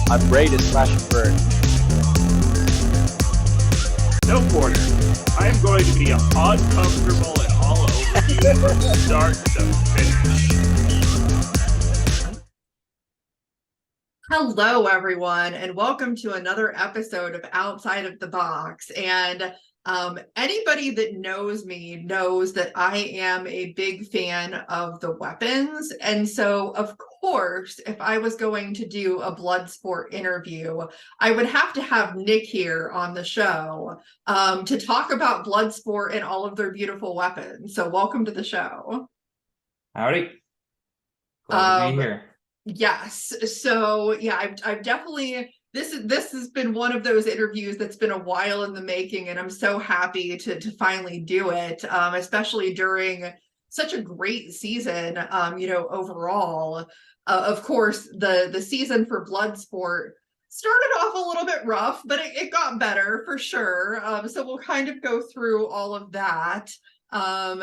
I'm ready to slash and burn. No quarter. I am going to be uncomfortable and all over you from start to finish. Hello, everyone, and welcome to another episode of Outside of the Box. And anybody that knows me knows that I am a big fan of the weapons. And so, of course, if I was going to do a Bloodsport interview, I would have to have Nik here on the show to talk about Bloodsport and all of their beautiful weapons. So welcome to the show. Howdy. Glad to be here. Yes. So yeah, I've definitely this has been one of those interviews that's been a while in the making, and I'm so happy to finally do it, especially during such a great season, overall. Of course, the season for Bloodsport started off a little bit rough, but it got better for sure. So we'll kind of go through all of that. In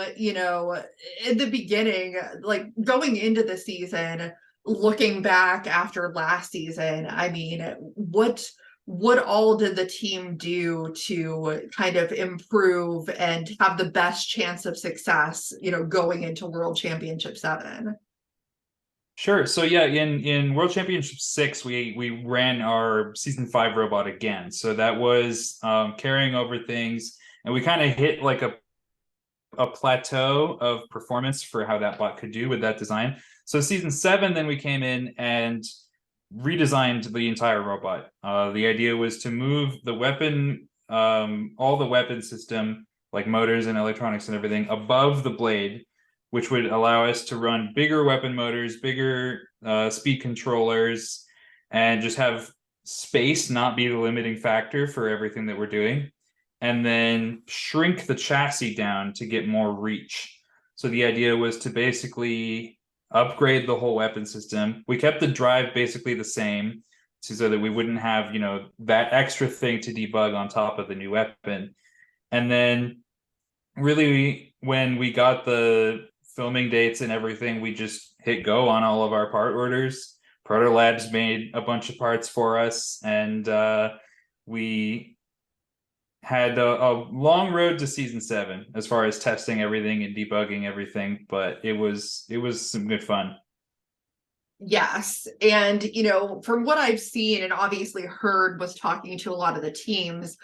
the beginning, like going into the season, looking back after last season, I mean, what all did the team do to kind of improve and have the best chance of success, going into World Championship VII? Sure. So yeah, in World Championship VI, we ran our Season 5 robot again. So that was carrying over things, and we kind of hit like a plateau of performance for how that bot could do with that design. So Season 7, then we came in and redesigned the entire robot. The idea was to move the weapon, all the weapon system, like motors and electronics and everything, above the blade, which would allow us to run bigger weapon motors, bigger speed controllers, and just have space not be the limiting factor for everything that we're doing. And then shrink the chassis down to get more reach. So the idea was to basically upgrade the whole weapon system. We kept the drive basically the same so that we wouldn't have, that extra thing to debug on top of the new weapon. And then really when we got the filming dates and everything, we just hit go on all of our part orders. Proto Labs made a bunch of parts for us, and we had a long road to Season 7 as far as testing everything and debugging everything, but it was some good fun. Yes. And, from what I've seen and obviously heard, was talking to a lot of the teams,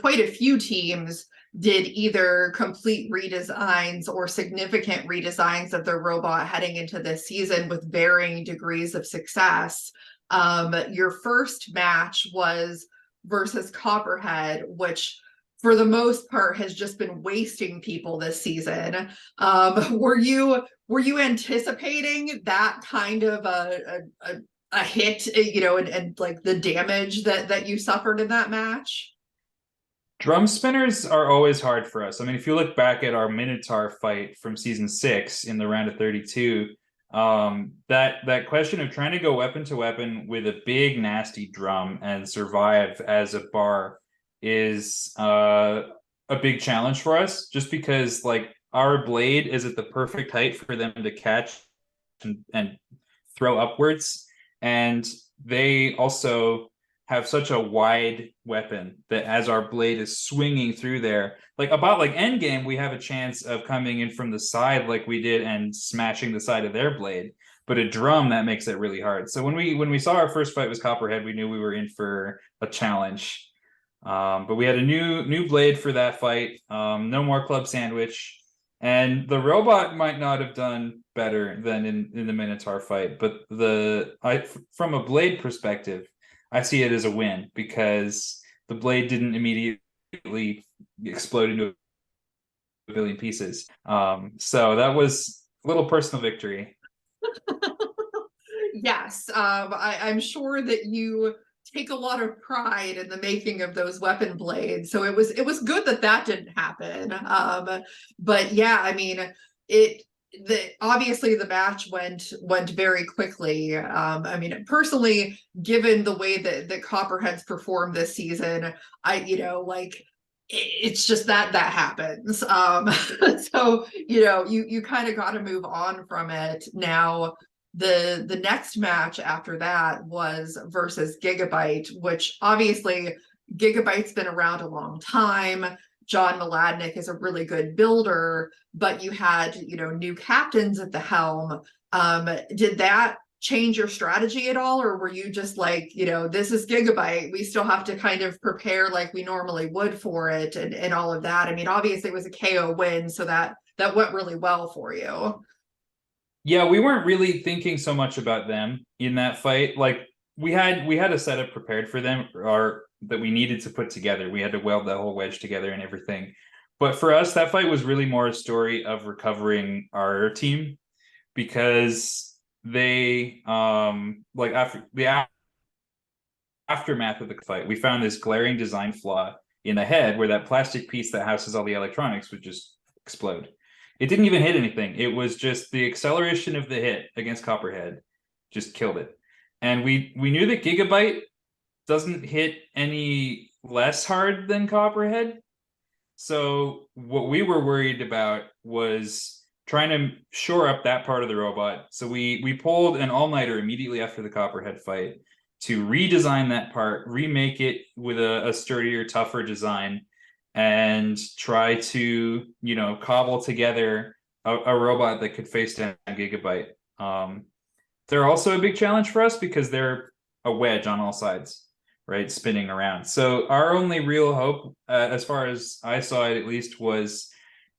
quite a few teams did either complete redesigns or significant redesigns of their robot heading into this season with varying degrees of success. Your first match was versus Copperhead, which for the most part has just been wasting people this season. Were you anticipating that kind of a hit, and like the damage that you suffered in that match? Drum spinners are always hard for us. I mean, if you look back at our Minotaur fight from Season 6 in the round of 32, that question of trying to go weapon to weapon with a big nasty drum and survive as a bar is a big challenge for us, just because like our blade is at the perfect height for them to catch and throw upwards, and they also have such a wide weapon that as our blade is swinging through there, like about like endgame, we have a chance of coming in from the side like we did and smashing the side of their blade. But a drum, that makes it really hard. So when we saw our first fight was Copperhead, we knew we were in for a challenge. But we had a new blade for that fight. No more club sandwich. And the robot might not have done better than in the Minotaur fight, but from a blade perspective, I see it as a win because the blade didn't immediately explode into a billion pieces. So that was a little personal victory. Yes, I'm sure that you take a lot of pride in the making of those weapon blades, so it was good that didn't happen. But yeah, I mean, obviously the match went very quickly. I mean, personally, given the way that Copperhead's performed this season, it's just that happens. So you kind of got to move on from it now. the next match after that was versus Gigabyte, which obviously Gigabyte's been around a long time. John Mladnick is a really good builder, but you had, new captains at the helm. Did that change your strategy at all, or were you just like, this is Gigabyte, we still have to kind of prepare like we normally would for it, and all of that? I mean, obviously it was a KO win, so that went really well for you. Yeah, we weren't really thinking so much about them in that fight. Like we had a setup prepared for them, or that we needed to put together. We had to weld that whole wedge together and everything. But for us, that fight was really more a story of recovering our team, because they like after the aftermath of the fight, we found this glaring design flaw in the head where that plastic piece that houses all the electronics would just explode. It didn't even hit anything. It was just the acceleration of the hit against Copperhead just killed it. And we knew that Gigabyte doesn't hit any less hard than Copperhead. So what we were worried about was trying to shore up that part of the robot. So we pulled an all-nighter immediately after the Copperhead fight to redesign that part, remake it with a sturdier, tougher design, and try to, cobble together a robot that could face down Gigabyte. They're also a big challenge for us because they're a wedge on all sides, right, spinning around. So our only real hope, as far as I saw it at least, was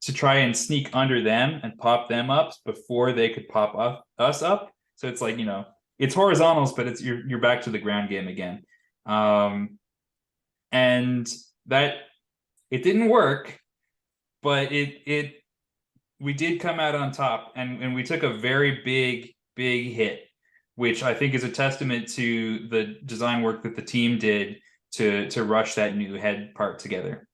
to try and sneak under them and pop them up before they could pop us up. So it's like, it's horizontals, but it's you're back to the ground game again. And that it didn't work, but we did come out on top, and we took a very big hit, which I think is a testament to the design work that the team did to rush that new head part together.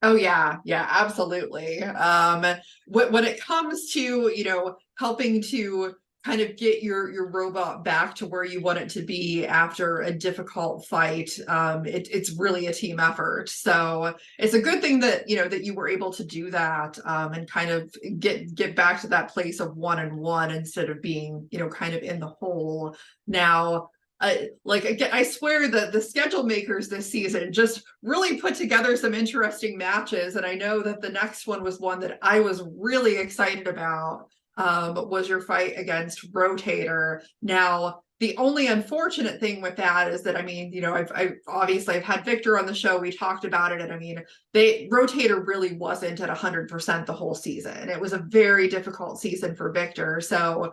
Oh yeah, absolutely. When it comes to, helping to kind of get your robot back to where you want it to be after a difficult fight, it's really a team effort. So it's a good thing that that you were able to do that, and kind of get back to that place of 1-1 instead of being kind of in the hole. Now, again, I swear that the schedule makers this season just really put together some interesting matches, and I know that the next one was one that I was really excited about. Was your fight against Rotator. Now, the only unfortunate thing with that is that, I mean, I've obviously had Victor on the show. We talked about it, and I mean, Rotator really wasn't at 100% the whole season. It was a very difficult season for Victor. So,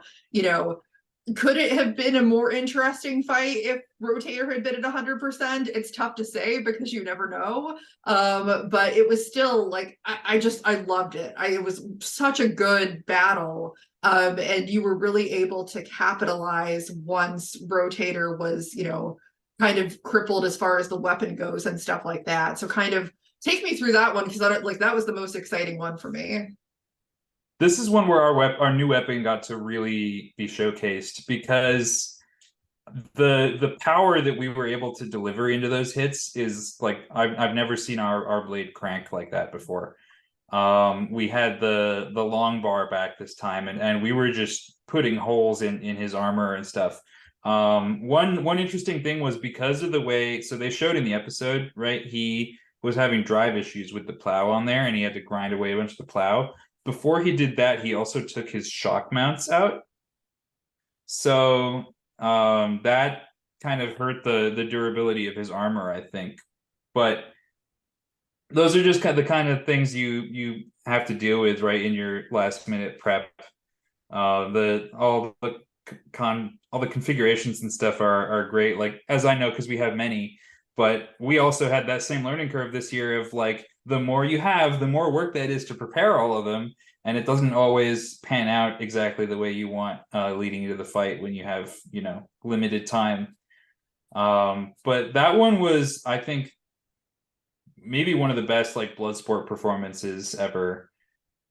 could it have been a more interesting fight if Rotator had been at 100%? It's tough to say because you never know. But it was still like, I loved it. It was such a good battle. And you were really able to capitalize once Rotator was, kind of crippled as far as the weapon goes and stuff like that. So kind of take me through that one, because that was the most exciting one for me. This is one where our new weapon got to really be showcased, because the power that we were able to deliver into those hits is like I've never seen our blade crank like that before. We had the long bar back this time, and we were just putting holes in his armor and stuff. One interesting thing was because of the way, so they showed in the episode, right, he was having drive issues with the plow on there, and he had to grind away a bunch of the plow. Before he did that, he also took his shock mounts out. So that kind of hurt the durability of his armor, I think. But those are just the kind of things you have to deal with, right, in your last minute prep. All the configurations and stuff are great, like, as I know, because we have many. But we also had that same learning curve this year of like, the more you have, the more work that is to prepare all of them. And it doesn't always pan out exactly the way you want leading into the fight when you have, limited time. But that one was, I think, maybe one of the best like Bloodsport performances ever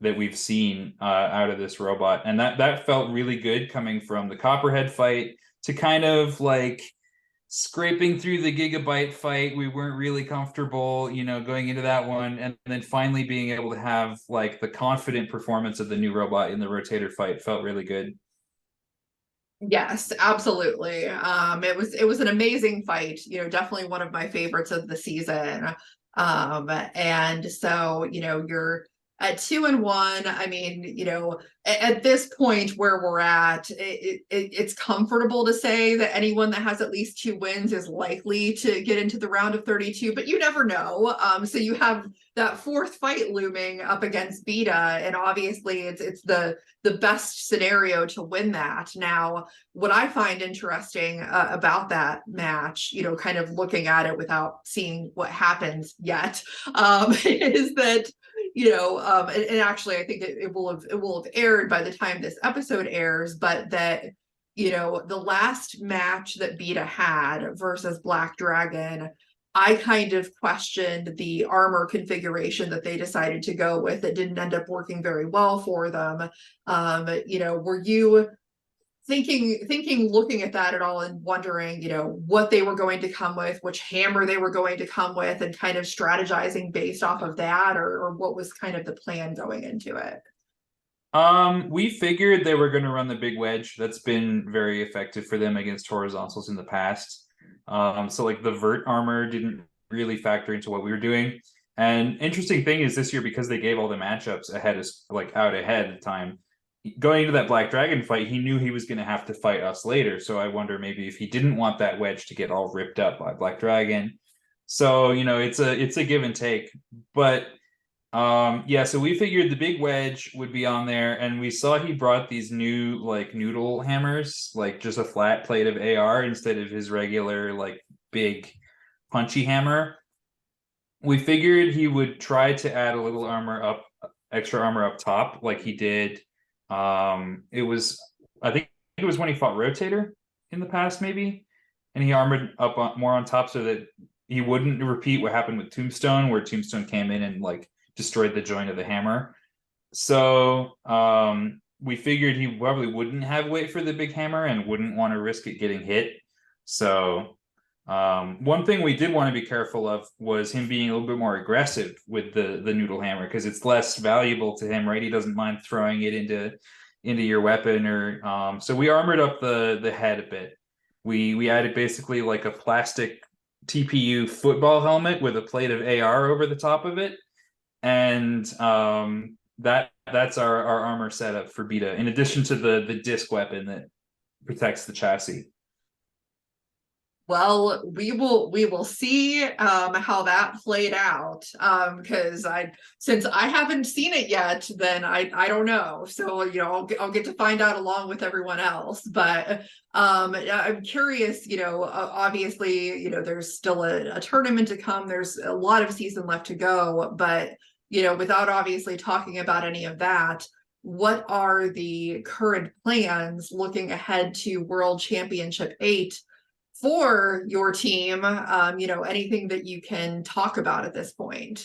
that we've seen out of this robot. And that felt really good, coming from the Copperhead fight to kind of like scraping through the Gigabyte fight. We weren't really comfortable, going into that one, and then finally being able to have like the confident performance of the new robot in the Rotator fight felt really good. Yes, absolutely. It was an amazing fight, definitely one of my favorites of the season. And so, you're at 2-1. I mean, at this point where we're at, it's comfortable to say that anyone that has at least 2 wins is likely to get into the round of 32, but you never know. So you have that fourth fight looming up against Beta, and obviously it's the best scenario to win that. Now, what I find interesting about that match, kind of looking at it without seeing what happens yet, is that and actually I think it will have aired by the time this episode airs, but that the last match that Beta had versus Black Dragon, I kind of questioned the armor configuration that they decided to go with. It didn't end up working very well for them. Were you looking at that at all and wondering, what they were going to come with, which hammer they were going to come with, and kind of strategizing based off of that, or what was kind of the plan going into it? We figured they were going to run the big wedge. That's been very effective for them against horizontals in the past. So like the vert armor didn't really factor into what we were doing. And interesting thing is this year, because they gave all the matchups ahead of out ahead of time, going into that Black Dragon fight, he knew he was going to have to fight us later. So I wonder maybe if he didn't want that wedge to get all ripped up by Black Dragon. So, it's a give and take. But yeah, so we figured the big wedge would be on there, and we saw he brought these new like noodle hammers, like just a flat plate of AR instead of his regular like big punchy hammer. We figured he would try to add a little extra armor up top, like he did. It was, I think it was when he fought Rotator in the past, maybe, and he armored up more on top so that he wouldn't repeat what happened with Tombstone, where Tombstone came in and like destroyed the joint of the hammer. So we figured he probably wouldn't have weight for the big hammer and wouldn't want to risk it getting hit. So one thing we did want to be careful of was him being a little bit more aggressive with the noodle hammer, because it's less valuable to him, right? He doesn't mind throwing it into your weapon, or so we armored up the head a bit. We added basically like a plastic TPU football helmet with a plate of AR over the top of it, and that's our armor setup for Beta, in addition to the disc weapon that protects the chassis. Well, we will see how that played out, because since I haven't seen it yet, then I don't know. So I'll get to find out along with everyone else. But I'm curious. Obviously, there's still a tournament to come. There's a lot of season left to go. But without obviously talking about any of that, what are the current plans looking ahead to World Championship VIII? For your team, anything that you can talk about at this point?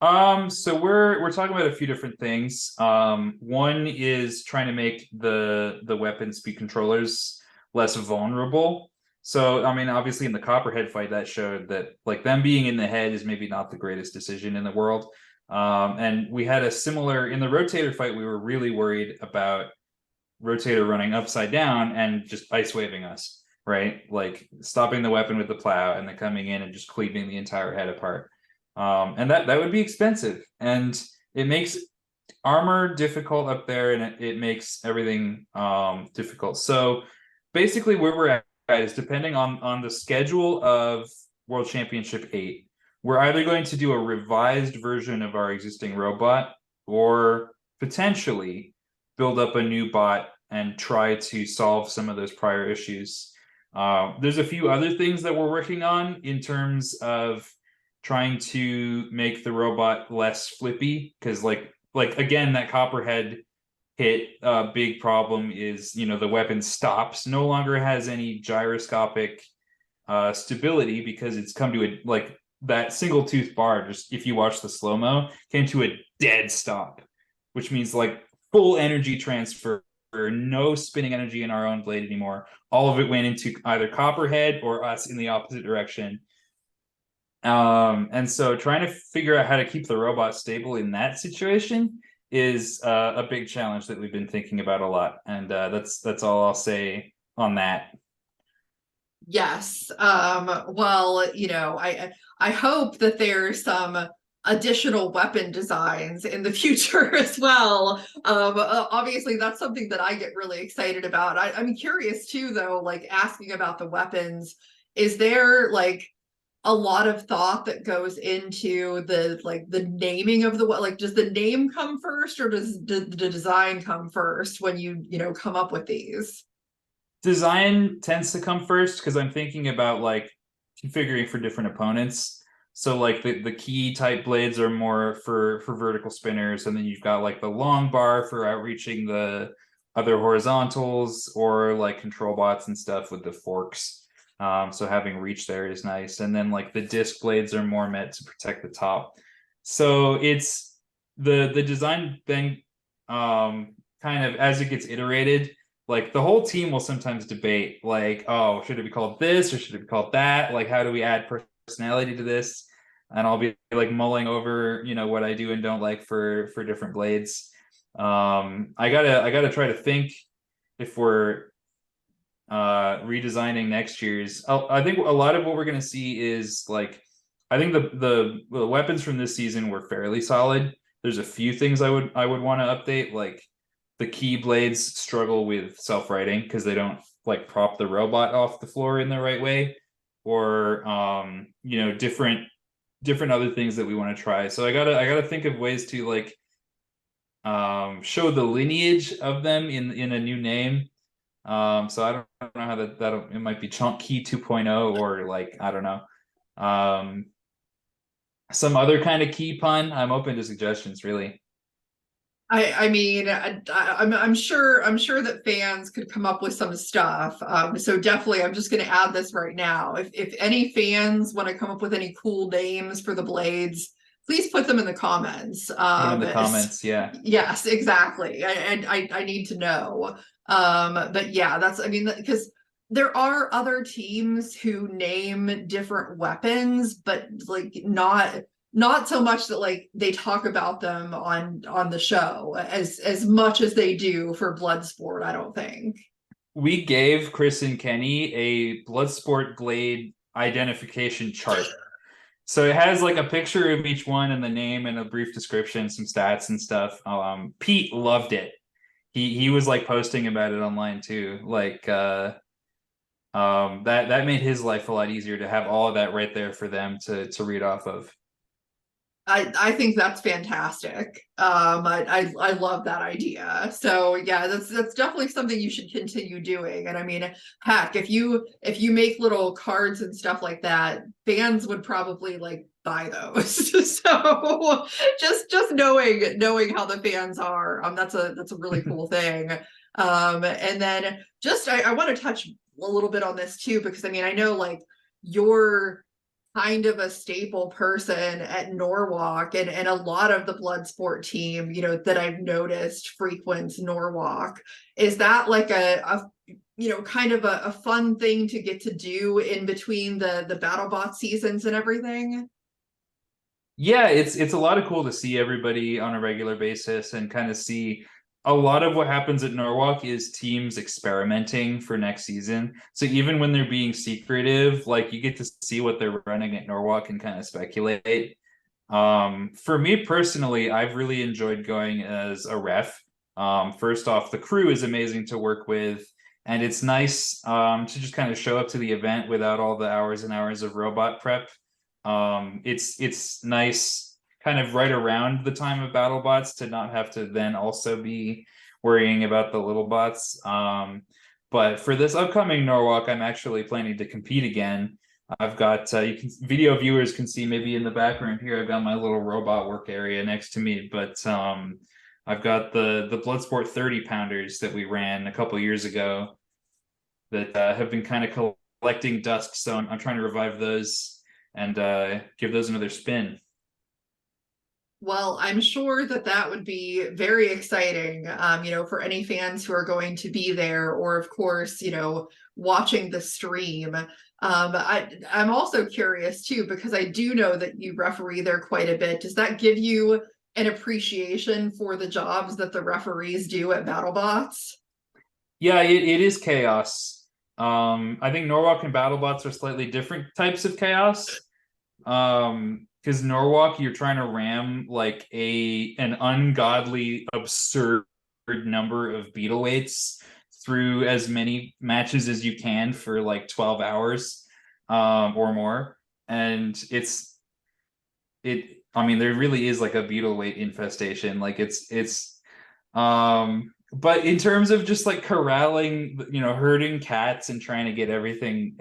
So we're talking about a few different things. One is trying to make the weapon speed controllers less vulnerable. So I mean, obviously in the Copperhead fight, that showed that like them being in the head is maybe not the greatest decision in the world. And we had a similar in the Rotator fight. We were really worried about Rotator running upside down and just ice waving us, right? Like stopping the weapon with the plow and then coming in and just cleaving the entire head apart. And that would be expensive, and it makes armor difficult up there, and it makes everything difficult. So basically where we're at is, depending on the schedule of World Championship VIII, we're either going to do a revised version of our existing robot, or potentially build up a new bot and try to solve some of those prior issues. There's a few other things that we're working on in terms of trying to make the robot less flippy, because like again, that Copperhead hit, big problem is the weapon stops, no longer has any gyroscopic stability, because it's come to a like that single tooth bar, just if you watch the slow-mo, came to a dead stop, which means like full energy transfer, no spinning energy in our own blade anymore. All of it went into either Copperhead or us in the opposite direction. And so trying to figure out how to keep the robot stable in that situation is a big challenge that we've been thinking about a lot, and that's all I'll say on that. Yes. Well, I hope that there's some additional weapon designs in the future as well. Obviously that's something that I get really excited about. I'm curious too, though, like asking about the weapons, is there like a lot of thought that goes into the naming of does the name come first, or does the design come first when you come up with these? Design tends to come first because I'm thinking about like configuring for different opponents. So like the key type blades are more for vertical spinners, and then you've got like the long bar for outreaching the other horizontals, or like control bots and stuff with the forks. So having reach there is nice. And then like the disc blades are more meant to protect the top. So it's the design then kind of as it gets iterated, like the whole team will sometimes debate like, oh, should it be called this or should it be called that? Like, how do we add personality to this? And I'll be like mulling over, what I do and don't like for different blades. I gotta try to think if we're redesigning next year's. I think a lot of what we're gonna see is like, I think the weapons from this season were fairly solid. There's a few things I would want to update, like the key blades struggle with self-righting because they don't like prop the robot off the floor in the right way, or different other things that we want to try. So I gotta think of ways to like show the lineage of them in a new name. So I don't know how that it might be Chunk Key 2.0, or like, I don't know, some other kind of key pun. I'm open to suggestions, really. I mean, I'm sure that fans could come up with some stuff. So definitely, I'm just going to add this right now. If any fans want to come up with any cool names for the blades, please put them in the comments. Put them in the comments, yeah. Yes, exactly. I need to know. But yeah, because there are other teams who name different weapons, but like not so much that like they talk about them on the show as much as they do for Bloodsport, I don't think. We gave Chris and Kenny a Bloodsport blade identification chart. So it has like a picture of each one and the name and a brief description, some stats and stuff. Pete loved it. He was like posting about it online too. Like that made his life a lot easier to have all of that right there for them to read off of. I think that's fantastic. I love that idea. So yeah, that's definitely something you should continue doing. And I mean, heck, if you make little cards and stuff like that, fans would probably like buy those. So just knowing how the fans are, that's a really cool thing. And then just I want to touch a little bit on this too, because I mean, I know like you're kind of a staple person at Norwalk, and a lot of the Bloodsport team, that I've noticed frequents Norwalk. Is that like a kind of a fun thing to get to do in between the BattleBot seasons and everything? Yeah, it's a lot of cool to see everybody on a regular basis and kind of see a lot of what happens at Norwalk is teams experimenting for next season. So even when they're being secretive, like you get to see what they're running at Norwalk and kind of speculate. For me personally, I've really enjoyed going as a ref. First off, the crew is amazing to work with, and it's nice to just kind of show up to the event without all the hours and hours of robot prep. It's nice kind of right around the time of BattleBots to not have to then also be worrying about the little bots. But for this upcoming Norwalk, I'm actually planning to compete again. I've got video viewers can see maybe in the background here, I've got my little robot work area next to me, but I've got the Bloodsport 30 pounders that we ran a couple years ago that have been kind of collecting dust. So I'm trying to revive those and give those another spin. Well, I'm sure that would be very exciting, for any fans who are going to be there, or of course, watching the stream. I'm also curious too, because I do know that you referee there quite a bit. Does that give you an appreciation for the jobs that the referees do at BattleBots? Yeah, it is chaos. I think Norwalk and BattleBots are slightly different types of chaos. Because Norwalk, you're trying to ram like an ungodly, absurd number of beetle weights through as many matches as you can for like 12 hours or more. And I mean, there really is like a beetle weight infestation. Like but in terms of just like corralling, herding cats and trying to get everything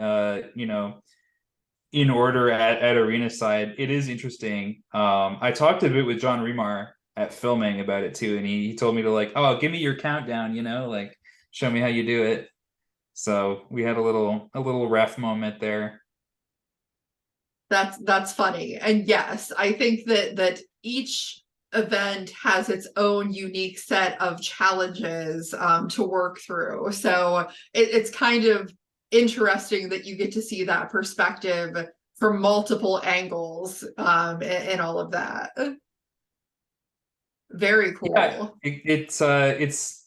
in order at arena side, it is interesting. I talked a bit with John Remar at filming about it too, and he told me to like, oh, give me your countdown, like show me how you do it. So we had a little ref moment there. That's funny. And yes, I think that each event has its own unique set of challenges to work through. So it's kind of interesting that you get to see that perspective from multiple angles and all of that. Very cool. Yeah, it's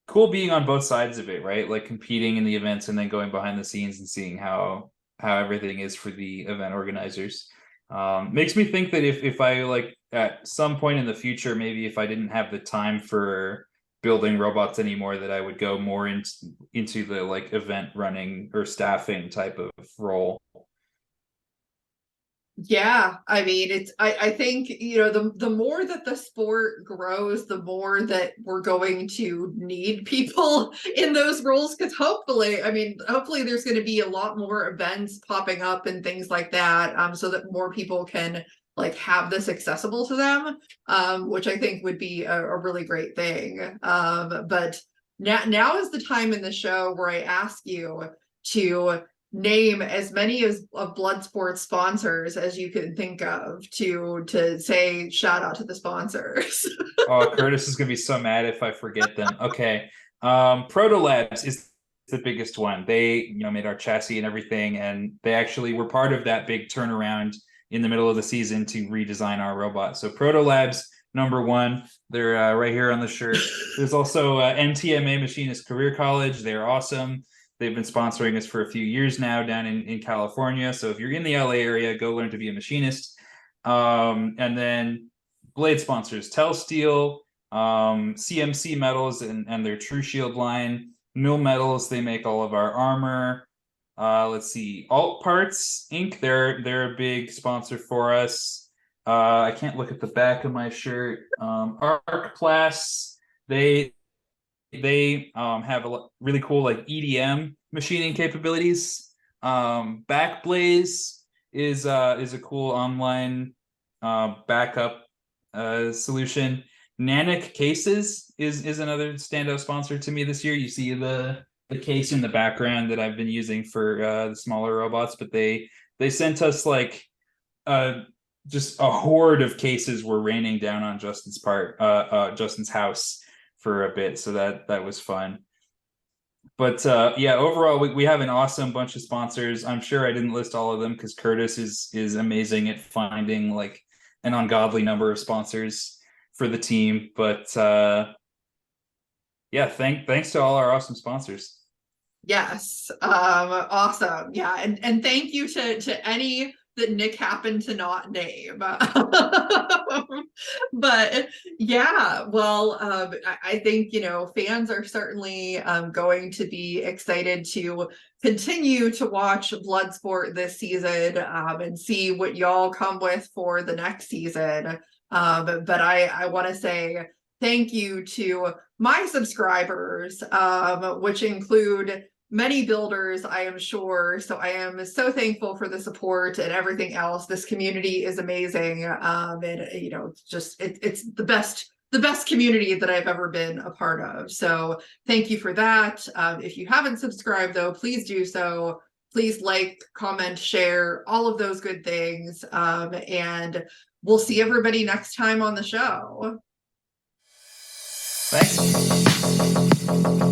cool being on both sides of it, right? Like competing in the events and then going behind the scenes and seeing how everything is for the event organizers. Makes me think that if I like at some point in the future, maybe if I didn't have the time for building robots anymore, that I would go more into the like event running or staffing type of role. Yeah, I mean, I think, the more that the sport grows, the more that we're going to need people in those roles, because hopefully there's going to be a lot more events popping up and things like that, so that more people can like have this accessible to them, which I think would be a really great thing. But now is the time in the show where I ask you to name as many of Bloodsport sponsors as you can think of to say shout out to the sponsors. Oh, Curtis is gonna be so mad if I forget them. Okay. Proto Labs is the biggest one. They, made our chassis and everything, and they actually were part of that big turnaround in the middle of the season to redesign our robot. So Proto Labs, number one, they're right here on the shirt. There's also NTMA Machinist Career College. They're awesome. They've been sponsoring us for a few years now down in California. So if you're in the LA area, go learn to be a machinist. And then blade sponsors, Telsteel, CMC Metals and their True Shield line. Mill Metals, they make all of our armor. Let's see, Alt Parts Inc. They're a big sponsor for us. I can't look at the back of my shirt. Arc Plus, they have a really cool like EDM machining capabilities. Backblaze is a cool online backup solution. Nanic Cases is another standout sponsor to me this year. You see the case in the background that I've been using for the smaller robots, but they sent us like just a horde of cases were raining down on Justin's house for a bit, so that was fun. But yeah, overall we have an awesome bunch of sponsors. I'm sure I didn't list all of them because Curtis is amazing at finding like an ungodly number of sponsors for the team. But yeah, thanks to all our awesome sponsors. Yes, awesome. Yeah, and thank you to any that Nik happened to not name. But yeah, well, I think, fans are certainly going to be excited to continue to watch Bloodsport this season and see what y'all come with for the next season. But I want to say thank you to my subscribers, which include many builders, I am sure. So I am so thankful for the support and everything else. This community is amazing. And it's the best community that I've ever been a part of. So thank you for that. If you haven't subscribed though, please do so. Please like, comment, share, all of those good things. And we'll see everybody next time on the show. Thanks.